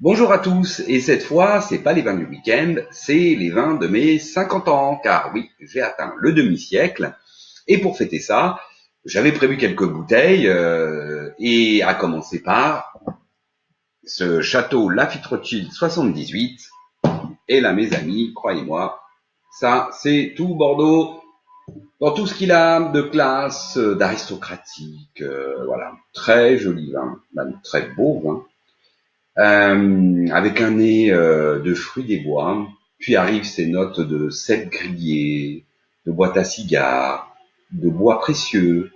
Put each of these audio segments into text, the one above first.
Bonjour à tous, et cette fois, c'est pas les vins du week-end, c'est les vins de mes 50 ans, car oui, j'ai atteint le demi-siècle, et pour fêter ça, j'avais prévu quelques bouteilles, et à commencer par ce château Lafite Rothschild 78, et là mes amis, croyez-moi, ça c'est tout Bordeaux, dans tout ce qu'il a de classe, d'aristocratique, voilà, très joli vin, même très beau vin. Avec un nez de fruits des bois, puis arrivent ces notes de cèpe grillé, de boîte à cigares, de bois précieux,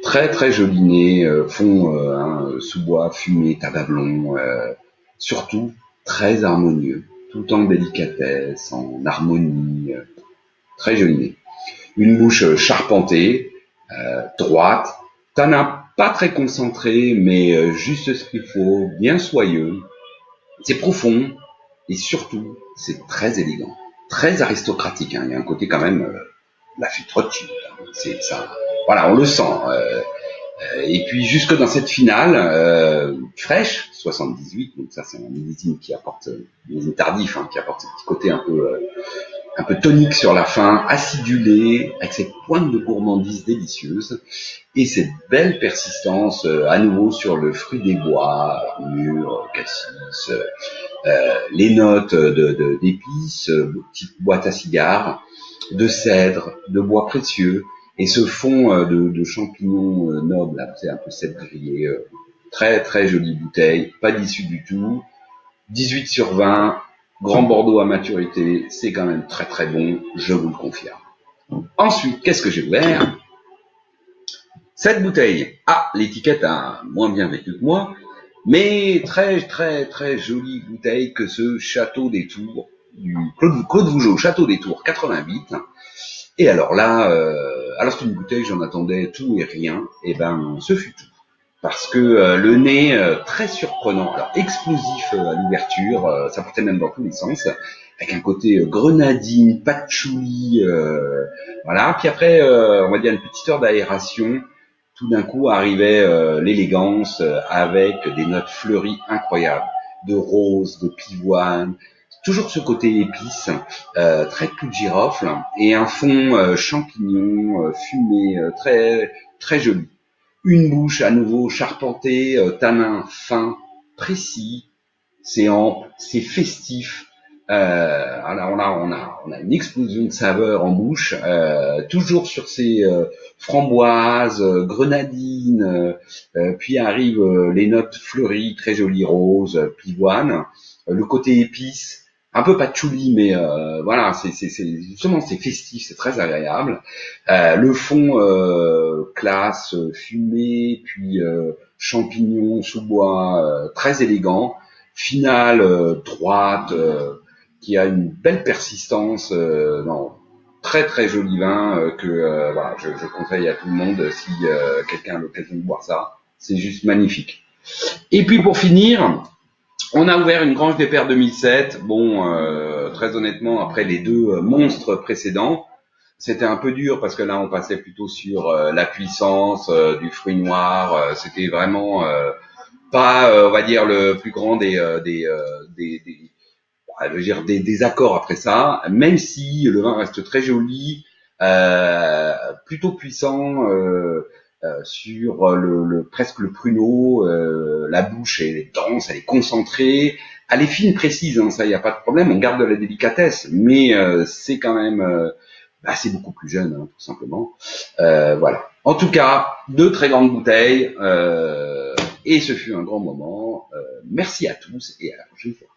très très joli nez, fond sous-bois fumé, tabac blond, surtout très harmonieux, tout en délicatesse, en harmonie, très joli nez. Une bouche charpentée, droite, tanin pas très concentré, mais juste ce qu'il faut, bien soyeux, c'est profond et surtout, c'est très élégant, très aristocratique. Hein. Il y a un côté quand même, la fille Rothschild. Hein. C'est ça. Voilà, on le sent. Et puis jusque dans cette finale fraîche, 78, donc ça c'est un millésime qui apporte, millésime tardif, hein, qui apporte ce petit côté un peu tonique sur la fin, acidulé, avec cette pointe de gourmandise délicieuse, et cette belle persistance à nouveau sur le fruit des bois, mûr, cassis, les notes d'épices, petite boîte à cigares, de cèdre, de bois précieux, et ce fond de champignons nobles, là, c'est un peu cèdre grillé, très très jolie bouteille, pas d'issue du tout, 18 sur 20, Grand Bordeaux à maturité, c'est quand même très très bon, je vous le confirme. Ensuite, qu'est-ce que j'ai ouvert? Cette bouteille, l'étiquette a moins bien vécu que moi, mais très très très jolie bouteille que ce Château des Tours, du Claude Vougeot, Château des Tours 88. Et alors là, alors c'est une bouteille, j'en attendais tout et rien, et ben ce fut tout. Parce que le nez très surprenant, alors explosif à l'ouverture, ça partait même dans tous les sens, avec un côté grenadine, patchouli, voilà. Puis après, on va dire une petite heure d'aération, tout d'un coup arrivait l'élégance avec des notes fleuries incroyables, de rose, de pivoine, toujours ce côté épice, très clou de girofle, et un fond champignon, fumé, très très joli. Une bouche à nouveau charpentée, tanin fin, précis, c'est ample, c'est festif. Alors on a une explosion de saveurs en bouche, toujours sur ces framboises, grenadines, puis arrivent les notes fleuries, très jolies, roses, pivoine, le côté épice, un peu patchouli, mais voilà, c'est justement c'est festif, c'est très agréable. Le fond classe, fumé, puis champignons sous bois, très élégant. Finale droite, qui a une belle persistance, non, très très joli vin que voilà, je conseille à tout le monde si quelqu'un a l'occasion de boire ça. C'est juste magnifique. Et puis pour finir, on a ouvert une Grange des Pères 2007. Bon, très honnêtement, après les deux monstres précédents, c'était un peu dur parce que là, on passait plutôt sur la puissance du fruit noir. C'était vraiment pas, on va dire, le plus grand je veux dire, des accords après ça. Même si le vin reste très joli, plutôt puissant. Sur presque le pruneau, la bouche elle est dense, elle est concentrée, elle est fine, précise, hein, ça y a pas de problème, on garde de la délicatesse, mais c'est quand même, c'est beaucoup plus jeune, hein, tout simplement. Voilà. En tout cas, deux très grandes bouteilles, et ce fut un grand moment. Merci à tous et à la prochaine fois.